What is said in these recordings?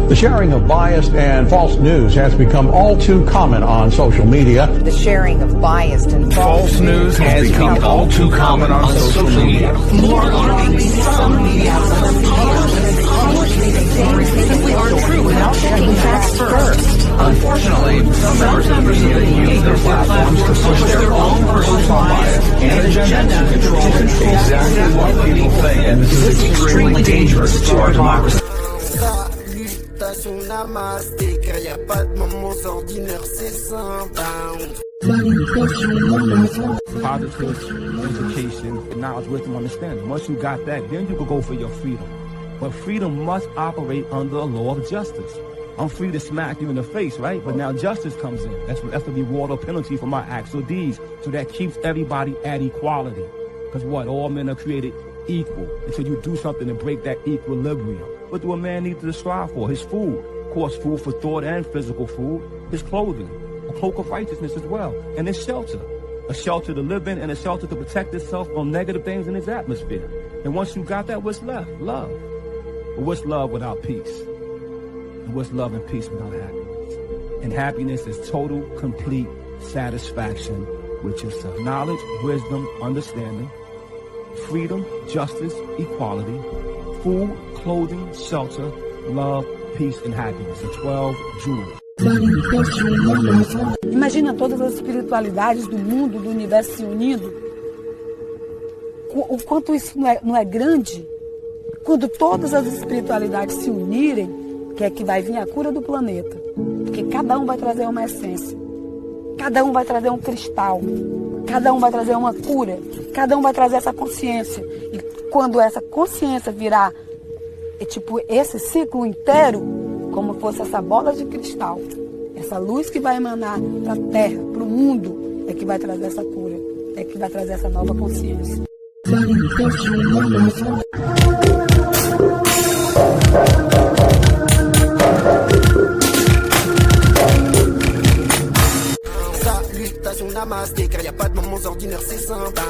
The sharing of biased and false news has become all too common on social media. The sharing of biased and false news has become all too common on social media. More alarming, some media simply aren't true without checking facts first. Unfortunately, some members of the media use their platforms to push their own personal bias and agenda to control exactly what people think, and this is extremely dangerous to our democracy. Namaste, car y a pas de moments ordinaires, c'est sympa. Positive education, knowledge, wisdom, understanding. Once you got that, then you can go for your freedom. But freedom must operate under a law of justice. I'm free to smack you in the face, right? But now justice comes in. That's the reward or penalty for my acts or deeds. So that keeps everybody at equality. Because what? All men are created equal until you do something to break that equilibrium. What do a man need to strive for? His food. Of course, food for thought and physical food. His clothing. A cloak of righteousness as well. And his shelter. A shelter to live in and a shelter to protect itself from negative things in his atmosphere. And once you got that, what's left? Love. But what's love without peace? And what's love and peace without happiness? And happiness is total, complete satisfaction with yourself. Knowledge, wisdom, understanding, freedom, justice, equality, food, clothing, shelter, love, peace, and happiness. The 12 jewels. Imagina todas as espiritualidades do mundo, do universo se unindo. O quanto isso não é grande. Quando todas as espiritualidades se unirem, que é que vai vir a cura do planeta. Porque cada um vai trazer uma essência. Cada um vai trazer um cristal. Cada um vai trazer uma cura. Cada um vai trazer essa consciência. E quando essa consciência virar tipo esse ciclo inteiro, como fosse essa bola de cristal, essa luz que vai emanar para a Terra, para o mundo, é que vai trazer essa cura. É que vai trazer essa nova consciência. Salutations, namasté, car y a pas de moments ordinaires, c'est sympa.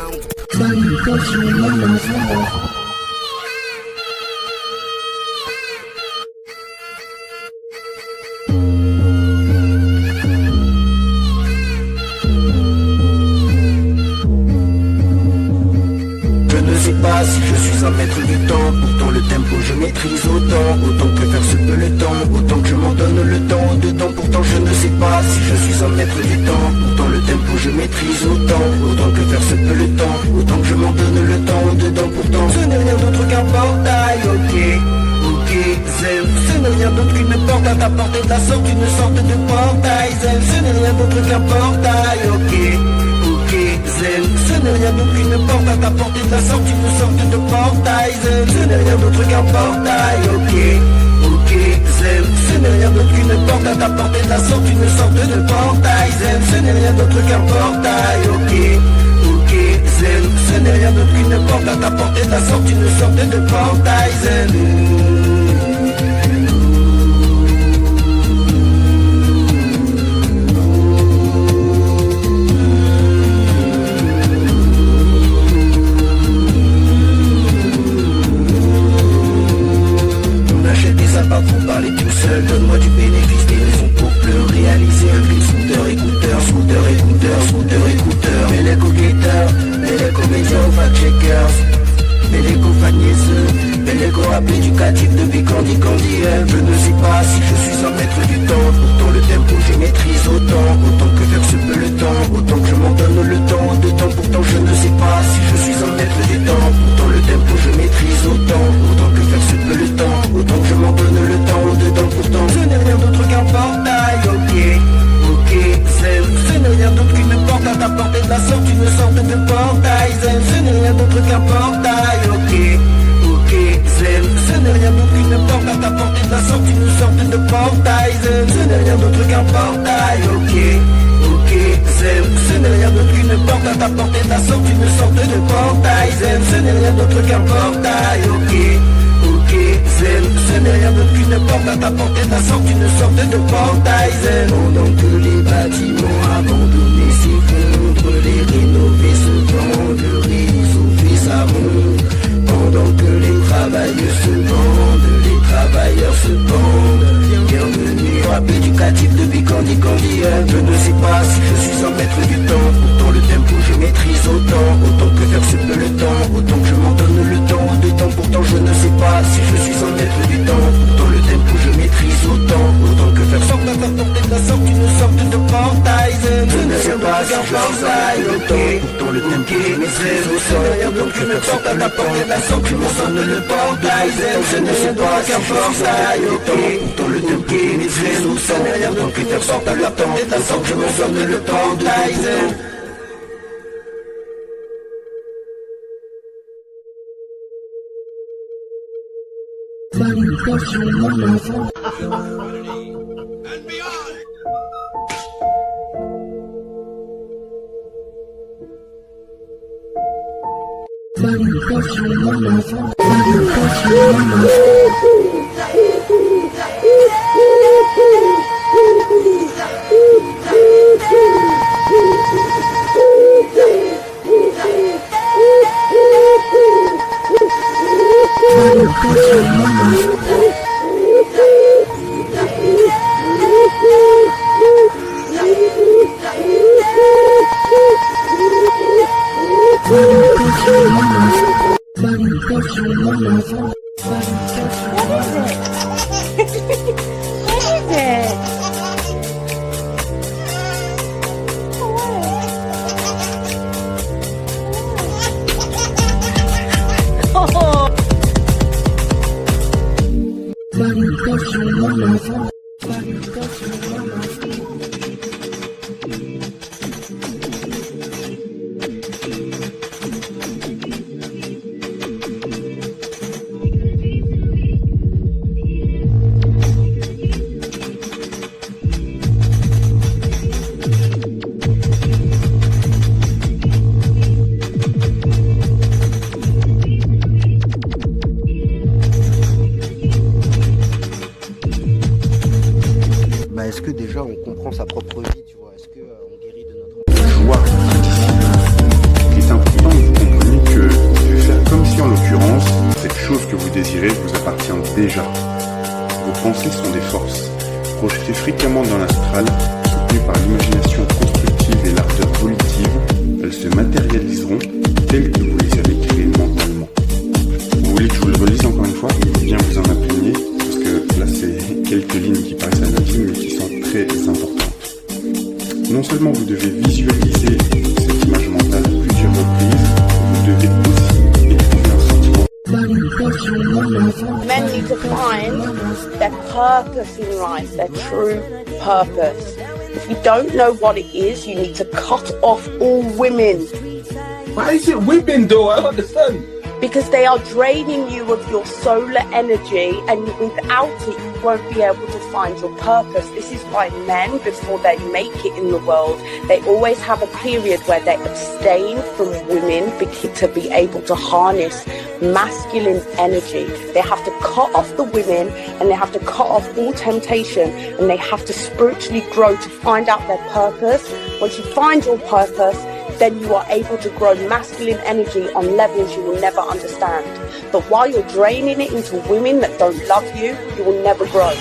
Si je suis un maître du temps, pourtant le tempo je maîtrise autant que faire se peut le temps, autant que je m'en donne le temps au-dedans, pourtant je ne sais pas si je suis un maître du temps, pourtant le tempo je maîtrise autant que faire se peut le temps, autant que je m'en donne le temps au-dedans, pourtant ce n'est rien d'autre qu'un portail, ok, zen, ce n'est rien d'autre qu'une porte à ta portée de la sorte, une sorte de portail, zen, ce n'est rien d'autre qu'un portail, ok, zen, ce n'est rien d'autre qu'une porte à ta portée de la sorte, une sorte de portail, zen, ce n'est rien d'autre qu'un portail, ok, zen, ce n'est rien d'autre qu'une porte à ta portée de la sorte, une sorte de portail, zen, ce n'est rien d'autre qu'un portail, ok, zen, ce n'est rien d'autre qu'une porte à ta portée de la sorte, une sorte de portail, zen. Pas pour parler tout seul, donne-moi du bénéfice des raisons pour le réaliser. Un clip scooter, écouteur, mais les go-getters, mais les comédiens aux fact-checkers, mais les go-fanieseux, mais les go-rap éducatifs depuis Candy. Je ne sais pas si je suis un maître du temps, pourtant le tempo je maîtrise autant que faire se peut le temps, autant que je m'en donne le temps au-dedans, pourtant je ne sais pas si je suis un maître du temps, pourtant le tempo je maîtrise autant que faire se peut le temps, autant que je m'en donne le temps au-dedans, pourtant ce n'est rien d'autre qu'un portail, ok, zen, ce n'est rien d'autre qu'une porte à ta portée de la sorte, une sorte de portail, zen, ce n'est rien d'autre qu'un portail, ok, zen, ce n'est rien d'autre qu'une porte à ta portée de la sorte, une sorte de portail, zen, ce n'est rien d'autre qu'un portail, ok, zen, ce n'est rien d'autre qu'une porte à ta portée de la sorte, une sorte de portail, zen, ce n'est rien d'autre qu'un portail, ok, zen, ce n'est rien d'autre qu'une porte à ta portée de la sorte, une sorte de portail, zen. Pendant que les bâtiments abandonnés s'effondrent, les rénovés se vendent, t'inquiéter, nous sommes donc tu me portes à la porte et la sang, tu me sonnes le portail, je ne sais pas qu'un portail, pour le t'inquiéter, nous sommes donc tu me portes à la porte et la sang, tu me sonnes le portail. Est-ce que déjà on comprend sa propre vie, tu vois? Est-ce qu'on guérit de notre joie indicible? Il est important que vous compreniez que vous devez faire comme si en l'occurrence, cette chose que vous désirez vous appartient déjà. Vos pensées sont des forces, projetées fréquemment dans l'astral, soutenues par l'imagination constructive et l'ardeur volitive. Elles se matérialiseront telles que vous les avez créées mentalement. Vous voulez que je vous le relise encore une fois? Bien vous en imprégner, parce que là c'est quelques lignes qui paraissent anodines mais qui sont très importantes. Non seulement vous devez visualiser cette image mentale plusieurs reprises, vous devez aussi éprouver un sentiment. Men need to find their purpose in life, their true purpose. If you don't know what it is, you need to cut off all women. Why is it women though? I don't understand. Because they are draining you of your solar energy, and without it you won't be able to find your purpose. This is why men, before they make it in the world, they always have a period where they abstain from women to be able to harness masculine energy. They have to cut off the women, and they have to cut off all temptation, and they have to spiritually grow to find out their purpose. Once you find your purpose, then you are able to grow masculine energy on levels you will never understand. But while you're draining it into women that don't love you, you will never grow.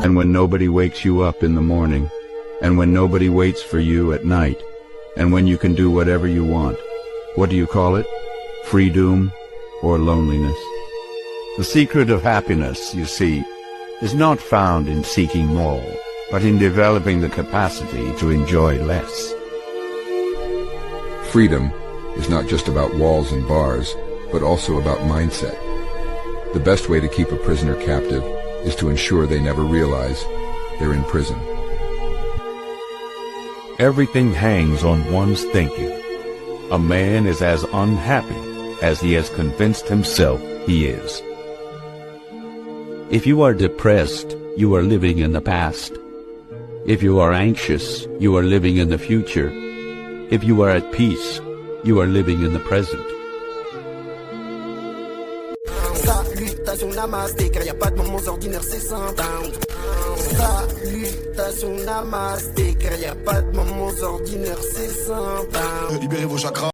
And when nobody wakes you up in the morning, and when nobody waits for you at night, and when you can do whatever you want, what do you call it? Freedom or loneliness? The secret of happiness, you see, is not found in seeking more, but in developing the capacity to enjoy less. Freedom is not just about walls and bars, but also about mindset. The best way to keep a prisoner captive is to ensure they never realize they're in prison. Everything hangs on one's thinking. A man is as unhappy as he has convinced himself he is. If you are depressed, you are living in the past. If you are anxious, you are living in the future. If you are at peace, you are living in the present. Salutation namasté, car y a pas de moments ordinaires, c'est simple. Salutation namasté, car y a pas de moments ordinaires, c'est simple. Libérez vos chakras.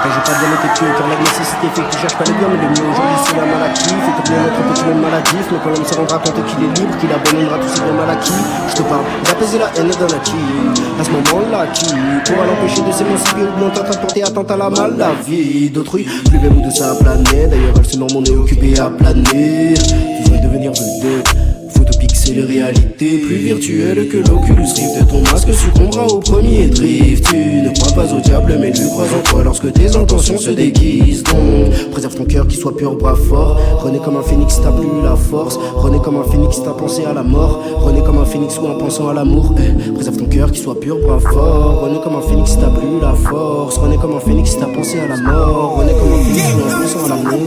J'ai pas bien été tué par la nécessité. qui fait que tu cherches pas le bien, mais le mieux aujourd'hui c'est la maladie. Fais tourner notre petit monde maladif, mais quand l'homme se rendra compte qu'il est libre, qu'il abandonnera tous ses biens mal acquis. Je te parle d'apaiser la haine d'un acquis. À ce moment-là, qui pourra l'empêcher de s'émanciper ou bien transporter atteinte à la maladie d'autrui. Plus belle ou de sa planète, d'ailleurs elle se nomme, on est occupé à planer. Tu veux devenir vedette, photo-pixel réalité plus virtuelle que l'Oculus Rift. Ton masque succombera au premier drift. Tu ne crois pas au diable mais tu crois en toi lorsque tes intentions se déguisent. Donc préserve ton cœur qui soit pur, bras fort. Renais comme un phénix, t'as plus la force. Renais comme un phénix, t'as pensé à la mort. Renais comme un phénix ou en pensant à l'amour. Préserve ton cœur qui soit pur, bras fort. Renais comme un phénix, t'as plus la force. Renais comme un phénix, t'as pensé à la mort. Renais comme un phénix ou en pensant à l'amour.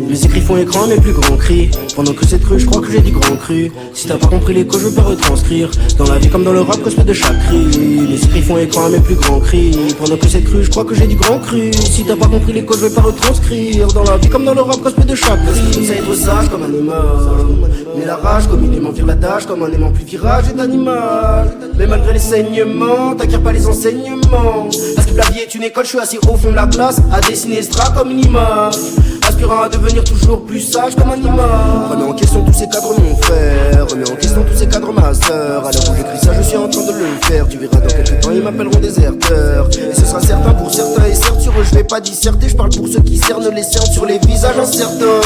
Les écrits font écran, mes plus grands cris. Pendant que c'est cru, je crois que j'ai dit grand cru. Si t'as pas compris les codes, je peux retranscrire. Dans la vie comme dans le rap, respect de chaque cri. Les écrits font écran, mes plus grands cris. Pendant que c'est cru, je crois que j'ai dit grand cru. Si t'as pas compris les codes, je vais pas retranscrire. Dans la vie comme dans le rap, respect de chaque cri. C'est être sage comme un animal. Mais la rage comme il aimant vire la tâche. Comme un aimant plus virage est animal. Mais malgré les saignements, t'inquiète pas les enseignements. Parce que la vie est une école, je suis assis au fond de la classe. À dessiner ce drap comme une image. Aspirant à devenir toujours plus sage comme un imam. Remets en question tous ces cadres mon frère. Remets en question tous ces cadres ma sœur. À l'heure où j'écris ça je suis en train de le faire. Tu verras dans quelques temps ils m'appelleront déserteur. Et ce sera certain pour certains et certes sur eux je vais pas disserter. Je parle pour ceux qui cernent les cernes sur les visages incertains.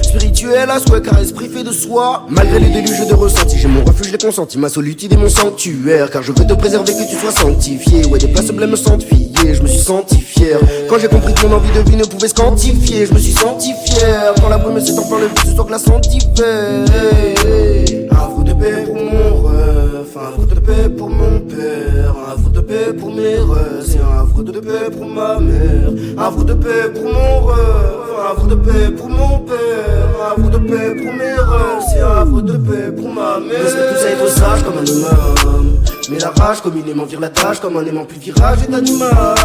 Spirituel à souhait car esprit fait de soi. Malgré les déluges de ressenti j'ai mon refuge, j'ai consenti. Ma solitude est mon sanctuaire. Car je veux te préserver que tu sois sanctifié. Ouais des places blêmes me sentent fier. Je me suis senti fier quand j'ai compris que mon envie de vie ne pouvait se quantifier. Je me suis senti fier quand la brume s'est enfin levée. Ce soir glaçant d'hiver. Un havre de paix pour mon ref. Un havre de paix pour mon père. Un havre de paix pour mes refs. Et un havre de paix pour ma mère. Un havre de paix pour mon ref. Un havre de paix pour mon père. Un havre de paix pour mes refs. Et un havre de paix pour ma mère. Laisse tout ça être sage comme un imam. Mais la rage comme une aimant vire la tâche. Comme un aimant plus virage est animal.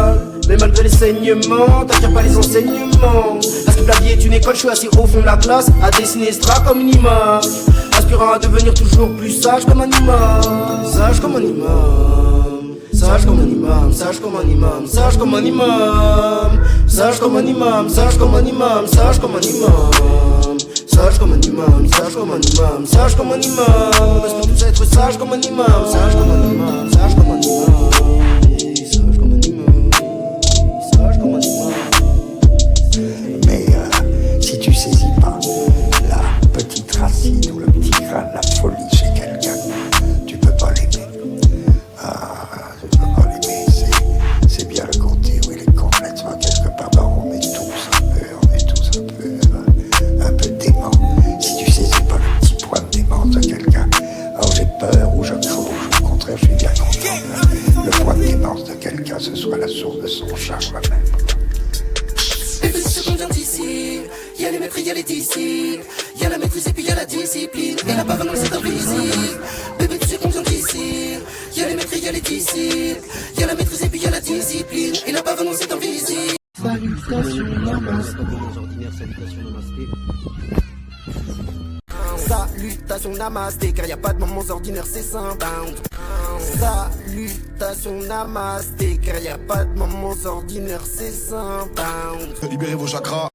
Mais malgré les saignements, t'inquiète pas les enseignements. Parce que la vie est une école, je suis assis au fond de la classe. À dessiner ce drap comme une image. Aspirant à devenir toujours plus sage comme un imam. Sage comme un imam. Sage comme un imam, sage comme un imam, sage comme un imam. Sage comme un imam, sage comme un imam, sage comme un imam. Sage comme un imam, sage comme un imam, sage comme un imam. Laisse-nous tous être sages comme un imam, sage comme un imam, sage comme un imam. Sage comme un imam, sage comme un imam. Mais si tu saisis pas la petite racine ou le petit grain de la folie chez quelqu'un, tu peux pas l'aimer. Tu peux pas l'aimer, c'est bien le côté où il est complètement quelque part. On est tous un peu dément. Si tu saisis pas le petit point de démence de quelqu'un, alors j'ai peur ou je crains, au contraire je suis bien content. Le point de démence de quelqu'un, ce soit la source de son charme même. Et puis ce qu'on vient d'ici, y'a les maîtres, y'a les disciples. Y'a la maîtrise et puis y'a la discipline. Et la parole c'est invisible. Bébé tu sais qu'on vient d'ici. Y'a les maîtres, y'a les disciples. Y'a la maîtrise et puis y'a la discipline. Et la parole c'est invisible. Salutations namasté. Salutations namasté, car y a pas de moments ordinaires, c'est sympa. Salutations namasté, car y a pas de moments ordinaires, c'est sympa. Libérez vos chakras.